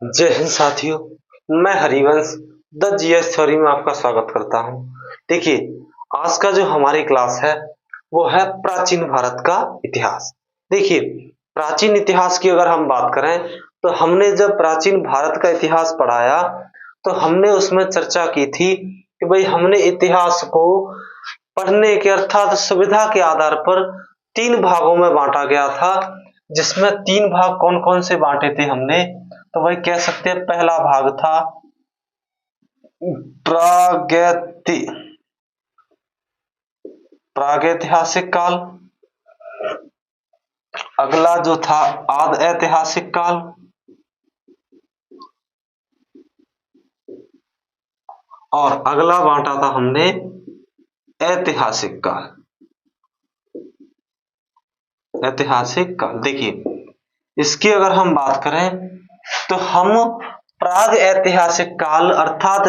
जय हिंद साथियों, मैं हरिवंश द जीएस थ्योरी में आपका स्वागत करता हूं। देखिए, आज का जो हमारी क्लास है वो है प्राचीन भारत का इतिहास। देखिए, प्राचीन इतिहास की अगर हम बात करें तो हमने जब प्राचीन भारत का इतिहास पढ़ाया तो हमने उसमें चर्चा की थी कि भाई हमने इतिहास को पढ़ने के अर्थात सुविधा के आधार पर 3 भागों में बांटा गया था, जिसमें 3 भाग कौन कौन से बांटे थे हमने, तो भाई कह सकते हैं पहला भाग था प्रागैतिहासिक काल, अगला जो था आद ऐतिहासिक काल, और अगला बांटा था हमने ऐतिहासिक काल। ऐतिहासिक काल, देखिए इसकी अगर हम बात करें तो हम प्राग ऐतिहासिक काल अर्थात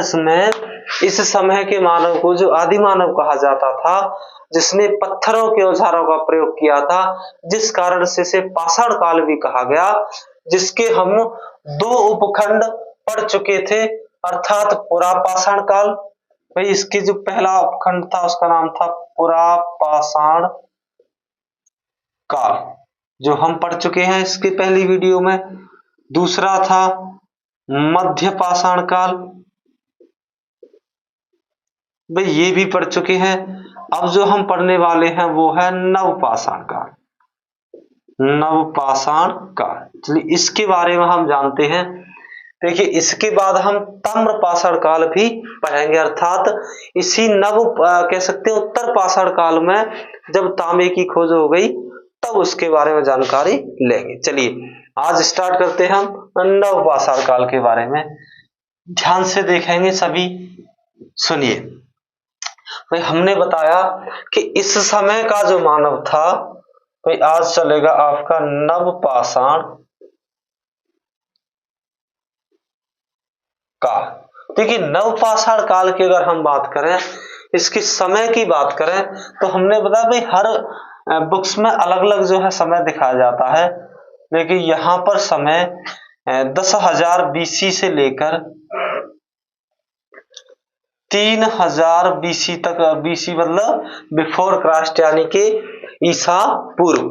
इस समय के मानव को जो आदि मानव कहा जाता था, जिसने पत्थरों के औजारों का प्रयोग किया था, जिस कारण से इसे पाषाण काल भी कहा गया, जिसके हम 2 उपखंड पढ़ चुके थे अर्थात पुरापाषाण काल। भाई इसकी जो पहला उपखंड था उसका नाम था पुरापाषाण काल, जो हम पढ़ चुके हैं इसकी पहली वीडियो में। दूसरा था मध्य पाषाण काल, भाई ये भी पढ़ चुके हैं। अब जो हम पढ़ने वाले हैं वो है नवपाषाण काल। नवपाषाण काल, चलिए इसके बारे में हम जानते हैं। देखिए इसके बाद हम ताम्रपाषाण काल भी पढ़ेंगे, अर्थात इसी कह सकते हैं उत्तर पाषाण काल में जब तांबे की खोज हो गई तब उसके बारे में जानकारी लेंगे। चलिए आज स्टार्ट करते हैं हम नवपाषाण काल के बारे में। ध्यान से देखेंगे सभी, सुनिए। भाई हमने बताया कि इस समय का जो मानव था, भाई आज चलेगा आपका नवपाषाण काल। देखिए नवपाषाण काल की अगर हम बात करें, इसकी समय की बात करें तो हमने बताया भाई हर बुक्स में अलग अलग जो है समय दिखाया जाता है, लेकिन यहाँ पर समय 10,000 BC से लेकर 3,000 BC तक, BC मतलब बिफोर क्राइस्ट यानी कि ईसा पूर्व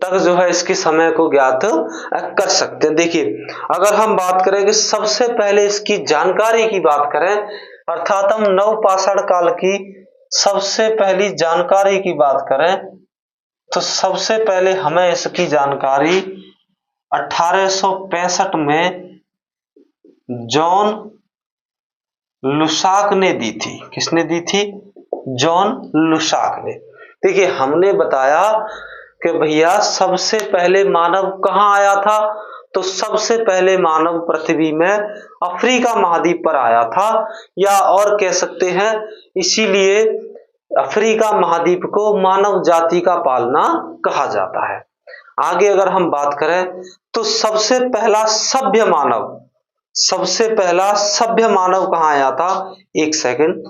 तक जो है इसके समय को ज्ञात कर सकते हैं। देखिए अगर हम बात करें कि सबसे पहले इसकी जानकारी की बात करें, अर्थात हम नवपाषाण काल की सबसे पहली जानकारी की बात करें तो सबसे पहले हमें इसकी जानकारी 1865 में जॉन लुसाक ने दी थी। किसने दी थी? जॉन लुसाक ने। देखिए हमने बताया कि भैया सबसे पहले मानव कहाँ आया था, तो सबसे पहले मानव पृथ्वी में अफ्रीका महाद्वीप पर आया था, या और कह सकते हैं इसीलिए अफ्रीका महाद्वीप को मानव जाति का पालना कहा जाता है। आगे अगर हम बात करें तो सबसे पहला सभ्य मानव कहाँ आया था? एक सेकंड,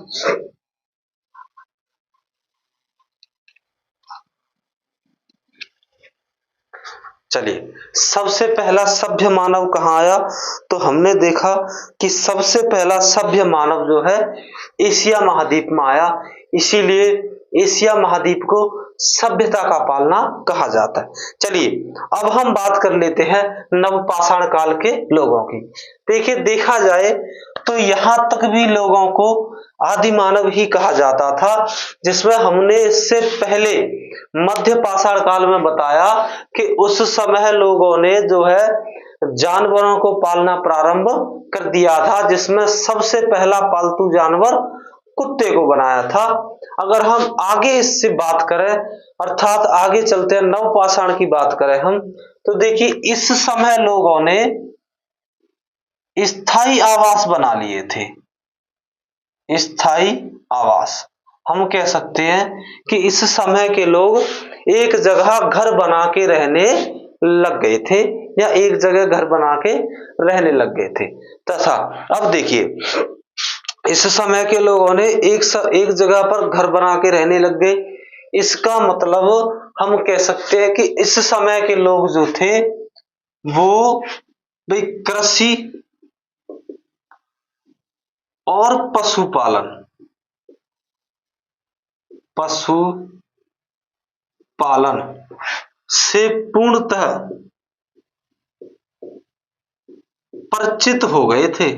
चलिए सबसे पहला सभ्य मानव कहाँ आया, तो हमने देखा कि सबसे पहला सभ्य मानव जो है एशिया महाद्वीप में आया, इसीलिए एशिया महाद्वीप को सभ्यता का पालना कहा जाता है। चलिए अब हम बात कर लेते हैं नवपाषाण काल के लोगों की। देखिए देखा जाए तो यहां तक भी लोगों को आदि मानव ही कहा जाता था, जिसमें हमने इससे पहले मध्य पाषाण काल में बताया कि उस समय लोगों ने जो है जानवरों को पालना प्रारंभ कर दिया था, जिसमें सबसे पहला पालतू जानवर कुत्ते को बनाया था। अगर हम आगे इससे बात करें, अर्थात आगे चलते हैं नवपाषाण की बात करें हम, तो देखिए इस समय लोगों ने स्थायी आवास बना लिए थे। स्थायी आवास, हम कह सकते हैं कि इस समय के लोग एक जगह घर बना के रहने लग गए थे, या एक जगह घर बना के रहने लग गए थे। तथा अब देखिए इस समय के लोगों ने एक जगह पर घर बना के रहने लग गए, इसका मतलब हम कह सकते हैं कि इस समय के लोग जो थे वो भाई कृषि और पशुपालन से पूर्णतः परिचित हो गए थे।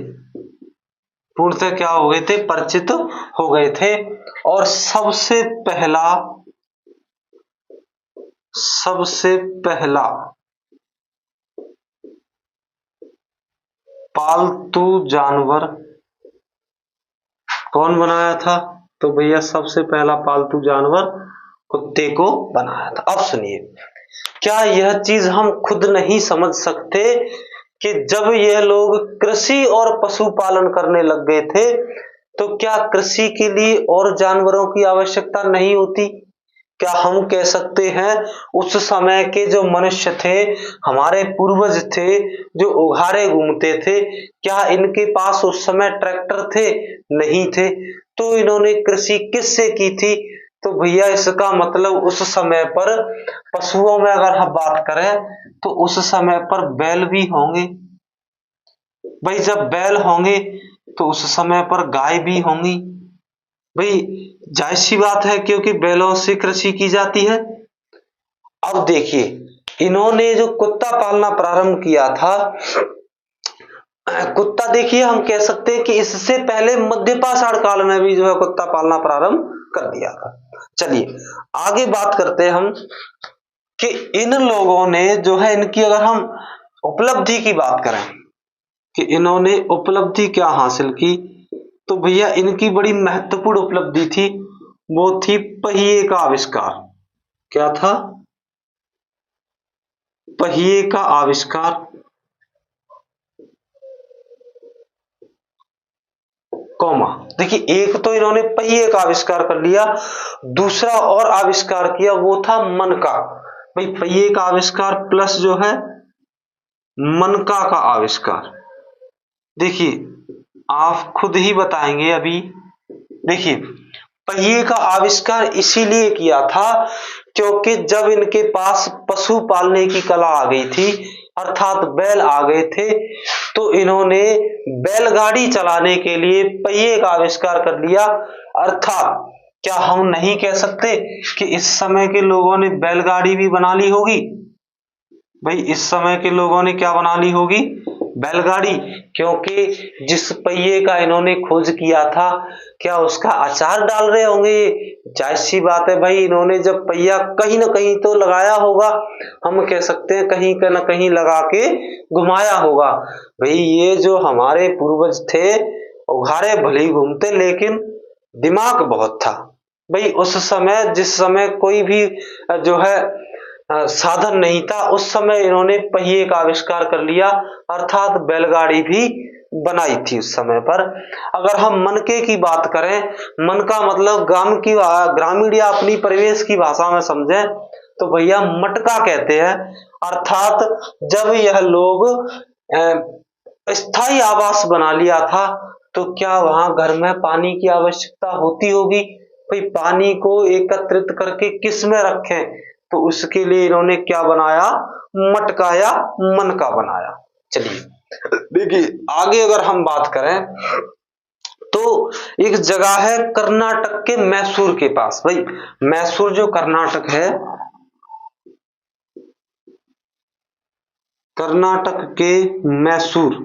पूर्णतः क्या हो गए थे? परिचित हो गए थे। और सबसे पहला पालतू जानवर कौन बनाया था? तो भैया सबसे पहला पालतू जानवर कुत्ते को बनाया था। अब सुनिए, क्या यह चीज हम खुद नहीं समझ सकते कि जब यह लोग कृषि और पशुपालन करने लग गए थे तो क्या कृषि के लिए और जानवरों की आवश्यकता नहीं होती? क्या हम कह सकते हैं उस समय के जो मनुष्य थे, हमारे पूर्वज थे, जो उघाड़े घूमते थे, क्या इनके पास उस समय ट्रैक्टर थे? नहीं थे। तो इन्होंने कृषि किससे की थी? तो भैया इसका मतलब उस समय पर पशुओं में अगर हम बात करें तो उस समय पर बैल भी होंगे। भाई जब बैल होंगे तो उस समय पर गाय भी होंगी। भाई जाहिर सी बात है क्योंकि बैलों से कृषि की जाती है। अब देखिए इन्होंने जो कुत्ता पालना प्रारंभ किया था, कुत्ता देखिए हम कह सकते हैं कि इससे पहले मध्य पाषाण काल में भी जो है कुत्ता पालना प्रारंभ कर दिया था। चलिए आगे बात करते हैं हम कि इन लोगों ने जो है इनकी अगर हम उपलब्धि की बात करें कि इन्होंने उपलब्धि क्या हासिल की, तो भैया इनकी बड़ी महत्वपूर्ण उपलब्धि थी, वो थी पहिए का आविष्कार। क्या था? पहिए का आविष्कार। कौमा देखिए एक तो इन्होंने पहिए का आविष्कार कर लिया, दूसरा और आविष्कार किया वो था मन का। भाई पहिए का आविष्कार प्लस जो है मनका का आविष्कार। देखिए आप खुद ही बताएंगे अभी। देखिए पहिए का आविष्कार इसीलिए किया था क्योंकि जब इनके पास पशु पालने की कला आ गई थी, अर्थात बैल आ गए थे, तो इन्होंने बैलगाड़ी चलाने के लिए पहिए का आविष्कार कर लिया। अर्थात क्या हम नहीं कह सकते कि इस समय के लोगों ने बैलगाड़ी भी बना ली होगी? भाई इस समय के लोगों ने क्या बना ली होगी? बैलगाड़ी। क्योंकि जिस पहिए का इन्होंने खोज किया था, क्या उसका अचार डाल रहे होंगे ये? जाहिर सी बात है भाई, इन्होंने जब पहिया कहीं ना कहीं तो लगाया होगा, हम कह सकते हैं कहीं ना कहीं लगा के घुमाया होगा। भाई ये जो हमारे पूर्वज थे उघाड़े भले ही घूमते लेकिन दिमाग बहुत था। भाई उस समय जिस समय कोई भी जो है साधन नहीं था, उस समय इन्होंने पहिए का आविष्कार कर लिया, अर्थात बैलगाड़ी भी बनाई थी उस समय पर। अगर हम मनके की बात करें, मन का मतलब ग्रामीण या अपनी परिवेश की भाषा में समझें तो भैया मटका कहते हैं। अर्थात जब यह लोग स्थायी आवास बना लिया था तो क्या वहां घर में पानी की आवश्यकता होती होगी? भाई पानी को एकत्रित करके किस में रखें, तो उसके लिए इन्होंने क्या बनाया? मटका या मनका बनाया। चलिए देखिए आगे अगर हम बात करें तो एक जगह है कर्नाटक के मैसूर के पास। भाई मैसूर जो कर्नाटक है, कर्नाटक के मैसूर,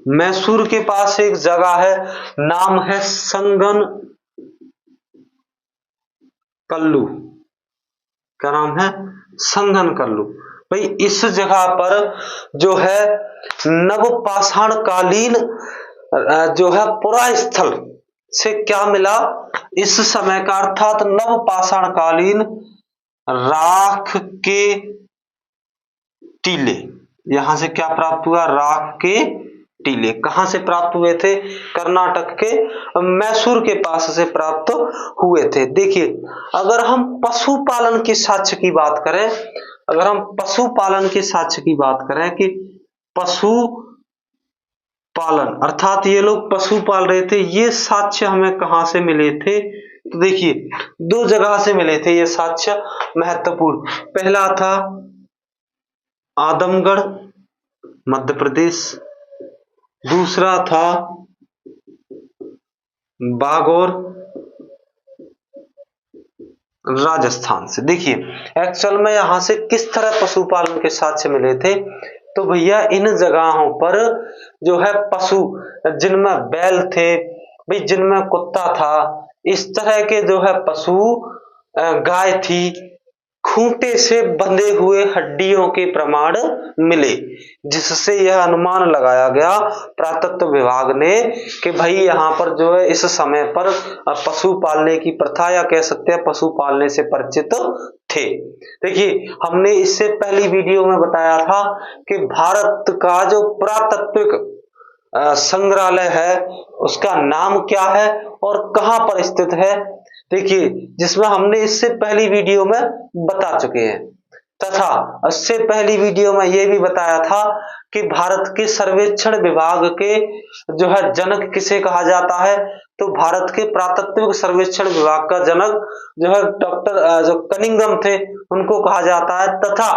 मैसूर के पास एक जगह है, नाम है संगन कल्लू। क्या नाम है? संगन कल्लू। भाई इस जगह पर जो है नवपाषाण कालीन जो है पुरा स्थल से क्या मिला इस समय का, अर्थात नवपाषाण कालीन राख के टीले। यहां से क्या प्राप्त हुआ? राख के टीले। कहां से प्राप्त हुए थे? कर्नाटक के मैसूर के पास से प्राप्त हुए थे। देखिए अगर हम पशुपालन के साक्ष्य की बात करें, अगर हम पशुपालन के साक्ष्य की बात करें कि पशु पालन अर्थात ये लोग पशु पाल रहे थे, ये साक्ष्य हमें कहां से मिले थे? तो देखिए दो जगह से मिले थे ये साक्ष्य महत्वपूर्ण। पहला था आदमगढ़ मध्य प्रदेश, दूसरा था बागौर राजस्थान से। देखिए एक्चुअल में यहां से किस तरह पशुपालन के साक्ष्य मिले थे, तो भैया इन जगहों पर जो है पशु, जिनमें बैल थे भाई, जिनमें कुत्ता था, इस तरह के जो है पशु, गाय थी, खूंटे से बंधे हुए हड्डियों के प्रमाण मिले, जिससे यह अनुमान लगाया गया पुरातत्व विभाग ने कि भाई यहाँ पर जो है इस समय पर पशु पालने की प्रथा, या कह सकते हैं पशु पालने से परिचित थे। देखिए हमने इससे पहली वीडियो में बताया था कि भारत का जो पुरातात्विक संग्रहालय है उसका नाम क्या है और कहां पर स्थित है। देखिए जिसमें हमने इससे पहली वीडियो में बता चुके हैं, तथा इससे पहली वीडियो में यह भी बताया था कि भारत के सर्वेक्षण विभाग के जो है जनक किसे कहा जाता है, तो भारत के पुरातात्विक सर्वेक्षण विभाग का जनक जो है डॉक्टर जो कनिंघम थे उनको कहा जाता है। तथा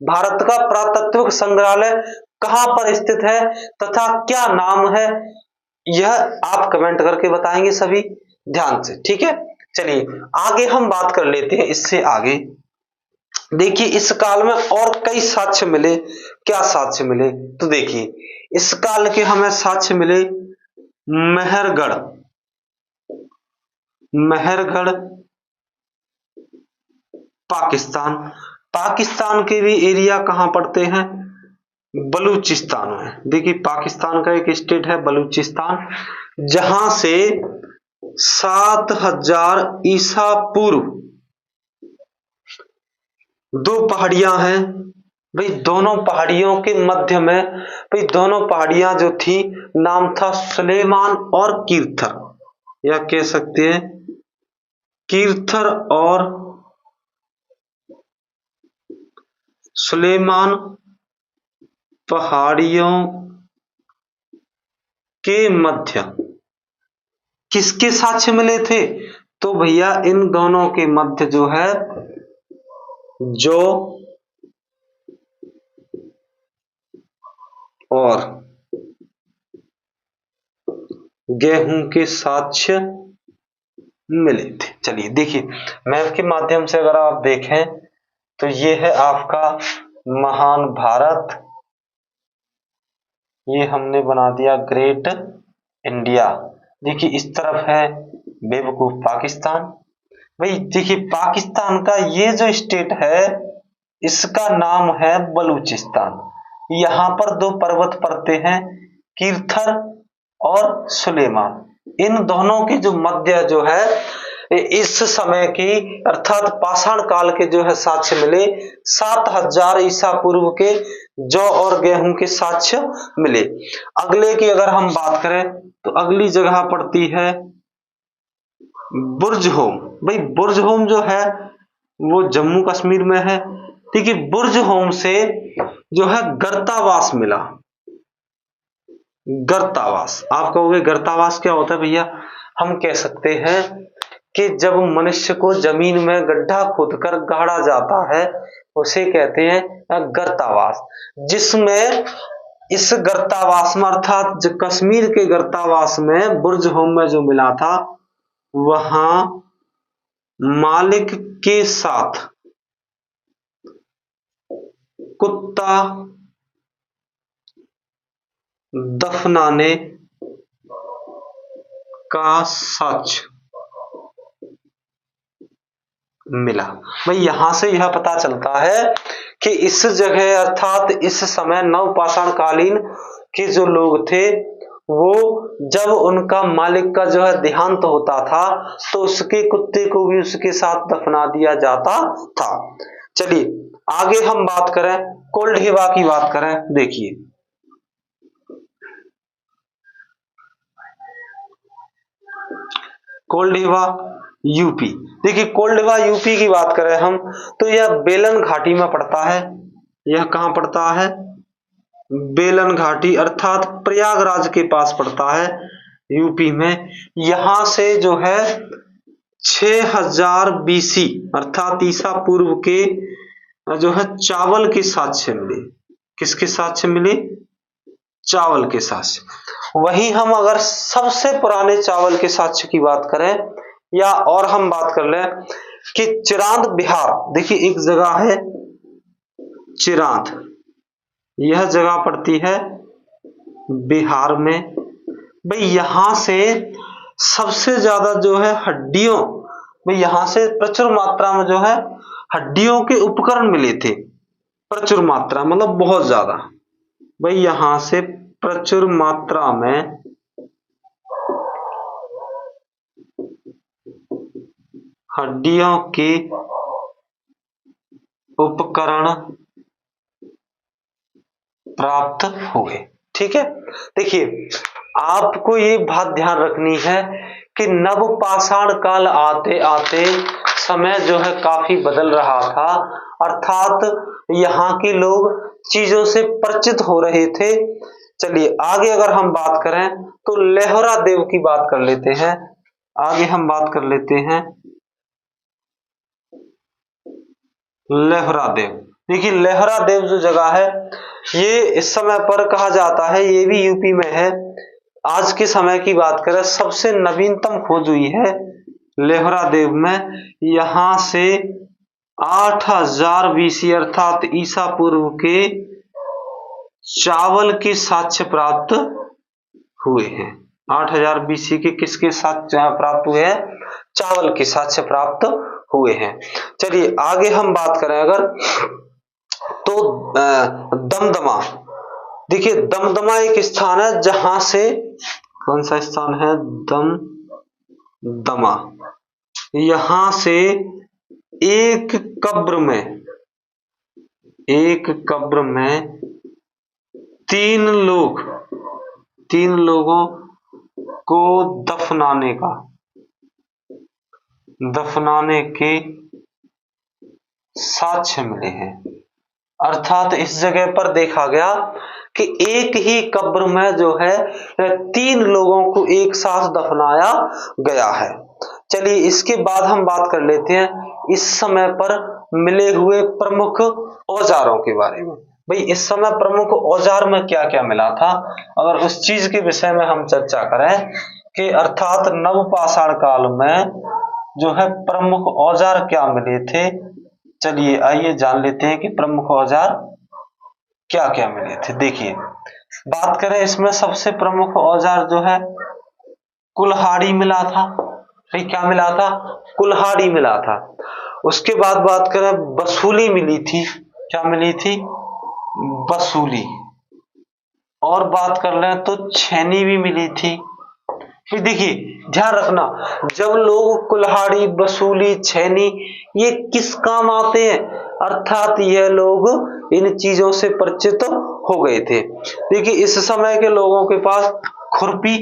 भारत का पुरातात्विक संग्रहालय कहां पर स्थित है तथा क्या नाम है, यह आप कमेंट करके बताएंगे सभी ध्यान से, ठीक है। चलिए आगे हम बात कर लेते हैं इससे आगे। देखिए इस काल में और कई साक्ष्य मिले। क्या साक्ष्य मिले, तो देखिए इस काल के हमें साक्ष्य मिले मेहरगढ़, मेहरगढ़ पाकिस्तान। पाकिस्तान के भी एरिया कहां पड़ते हैं, बलूचिस्तान में। देखिए पाकिस्तान का एक स्टेट है बलूचिस्तान, जहां से 7000 ईसा पूर्व दो पहाड़ियां हैं भाई, दोनों पहाड़ियों के मध्य में भाई, दोनों पहाड़ियां जो थी नाम था सुलेमान और कीर्थर, या कह सकते हैं कीर्थर और सुलेमान पहाड़ियों के मध्य किसके साक्ष्य मिले थे, तो भैया इन दोनों के मध्य जो है जौ और गेहूं के साक्ष्य मिले थे। चलिए देखिए मैप के माध्यम से अगर आप देखें तो ये है आपका महान भारत, ये हमने बना दिया ग्रेट इंडिया। देखिए इस तरफ है बेवकूफ पाकिस्तान। भाई देखिए पाकिस्तान का ये जो स्टेट है इसका नाम है बलूचिस्तान। यहां पर दो पर्वत पड़ते हैं कीर्थर और सुलेमान, इन दोनों की जो मध्य जो है इस समय की अर्थात पाषाण काल के जो है साक्ष्य मिले, 7000 ईसा पूर्व के जौ और गेहूं के साक्ष्य मिले। अगले की अगर हम बात करें तो अगली जगह पड़ती है बुर्जहोम। भाई बुर्जहोम जो है वो जम्मू कश्मीर में है। देखिए बुर्जहोम से जो है गर्तावास मिला। गर्तावास, आप कहोगे गर्तावास क्या होता है भैया, हम कह सकते हैं कि जब मनुष्य को जमीन में गड्ढा खोदकर गाड़ा जाता है उसे कहते हैं गर्तावास, जिसमें इस गर्तावास में अर्थात कश्मीर के गर्तावास में बुर्जहोम में जो मिला था वहां मालिक के साथ कुत्ता दफनाने का साक्ष्य मिला। भाई यहां से यह पता चलता है कि इस जगह अर्थात इस समय नवपाषाण कालीन के जो लोग थे वो जब उनका मालिक का जो है देहांत होता था तो उसके कुत्ते को भी उसके साथ दफना दिया जाता था। चलिए आगे हम बात करें कोल्ढेवा की बात करें। देखिए कोल्ढेवा यूपी। देखिए कोल्ढेवा यूपी की बात करें हम तो यह बेलन घाटी में पड़ता है। यह कहां पड़ता है, बेलन घाटी अर्थात प्रयागराज के पास पड़ता है यूपी में। यहां से जो है 6000 BC अर्थात ईसा पूर्व के जो है चावल के साक्ष्य मिले। किसके साक्ष्य मिले? चावल के साक्ष्य। वहीं हम अगर सबसे पुराने चावल के साक्ष्य की बात करें, या और हम बात कर लें कि चिरांद बिहार, देखिए एक जगह है चिरांद, यह जगह पड़ती है बिहार में। भाई यहां से सबसे ज्यादा जो है हड्डियों, भाई यहां से प्रचुर मात्रा में जो है हड्डियों के उपकरण मिले थे, प्रचुर मात्रा मतलब बहुत ज्यादा। भाई यहां से प्रचुर मात्रा में हड्डियों के उपकरण प्राप्त हुए। ठीक है, देखिए आपको ये बात ध्यान रखनी है कि नवपाषाण काल आते आते समय जो है काफी बदल रहा था, अर्थात यहाँ के लोग चीजों से परिचित हो रहे थे। चलिए आगे अगर हम बात करें तो लेहरा देव की बात कर लेते हैं। आगे हम बात कर लेते हैं लेहरा देव। देखिए लेहरा देव जो जगह है ये इस समय पर कहा जाता है, ये भी यूपी में है। आज के समय की बात करें सबसे नवीनतम खोज हुई है लेहरा देव में। यहां से 8000 बीसी अर्थात ईसा पूर्व के चावल के साक्ष्य प्राप्त हुए हैं। 8000 बीसी के किसके साक्ष्य प्राप्त हुए हैं? चावल के साक्ष्य प्राप्त हुए हैं। चलिए आगे हम बात करें अगर तो दमदमा, देखिए दमदमा एक स्थान है जहां से, कौन सा स्थान है? दमदमा। यहां से एक कब्र में तीन लोगों को दफनाने के साक्ष्य मिले हैं। अर्थात इस जगह पर देखा गया कि एक ही कब्र में जो है 3 लोगों को एक साथ दफनाया गया है। चलिए इसके बाद हम बात कर लेते हैं इस समय पर मिले हुए प्रमुख औजारों के बारे में। भाई इस समय प्रमुख औजार में क्या क्या मिला था, अगर उस चीज के विषय में हम चर्चा करें कि अर्थात नवपाषाण काल में जो है प्रमुख औजार क्या मिले थे। चलिए आइए जान लेते हैं कि प्रमुख औजार क्या क्या मिले थे। देखिए बात करें इसमें सबसे प्रमुख औजार जो है कुल्हाड़ी मिला था। क्या मिला था? कुल्हाड़ी मिला था। उसके बाद बात करें बसूली मिली थी। क्या मिली थी? बसूली। और बात कर लें तो छेनी भी मिली थी। फिर देखिए ध्यान रखना, जब लोग कुल्हाड़ी, बसूली, छेनी ये किस काम आते हैं, अर्थात यह लोग इन चीजों से परिचित हो गए थे। देखिए इस समय के लोगों के पास खुरपी,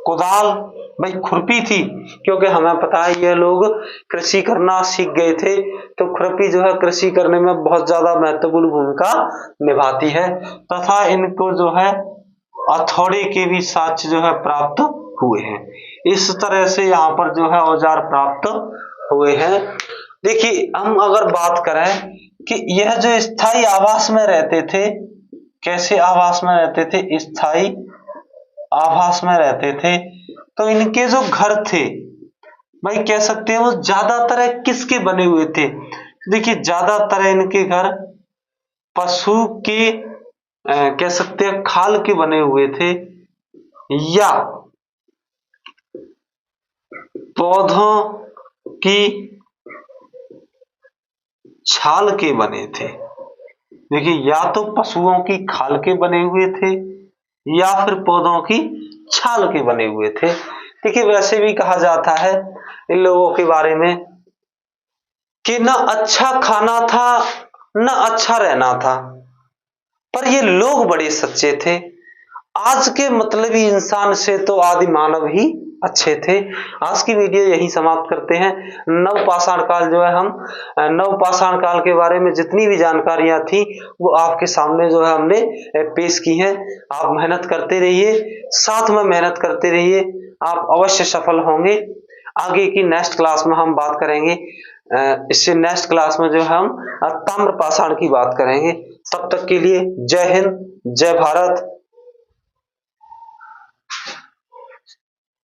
कुदाल, भाई खुरपी थी क्योंकि हमें पता है ये लोग कृषि करना सीख गए थे, तो खुरपी जो है कृषि करने में बहुत ज्यादा महत्वपूर्ण भूमिका निभाती है। तथा इनको जो है हथौड़े के भी साक्ष्य जो है प्राप्त हुए हैं। इस तरह से यहाँ पर जो है औजार प्राप्त हुए हैं। देखिए हम अगर बात करें कि यह जो स्थायी आवास में रहते थे, कैसे आवास में रहते थे? स्थायी आवास में रहते थे। तो इनके जो घर थे, भाई कह सकते हैं वो ज्यादातर किसके बने हुए थे? देखिए ज्यादातर इनके घर पशु के कह सकते हैं खाल के बने हुए थे, या पौधों की छाल के बने थे। देखिए या तो पशुओं की खाल के बने हुए थे या फिर पौधों की छाल के बने हुए थे। देखिए वैसे भी कहा जाता है इन लोगों के बारे में कि न अच्छा खाना था न अच्छा रहना था, पर ये लोग बड़े सच्चे थे। आज के मतलबी इंसान से तो आदि मानव ही अच्छे थे। आज की वीडियो यही समाप्त करते हैं। नवपाषाण काल जो है, हम नवपाषाण काल के बारे में जितनी भी जानकारियां थी वो आपके सामने जो है हमने पेश की हैं। आप मेहनत करते रहिए, साथ में मेहनत करते रहिए, आप अवश्य सफल होंगे। आगे की नेक्स्ट क्लास में हम बात करेंगे। इससे नेक्स्ट क्लास में जो हम ताम्रपाषाण की बात करेंगे। तब तक के लिए जय हिंद, जय भारत।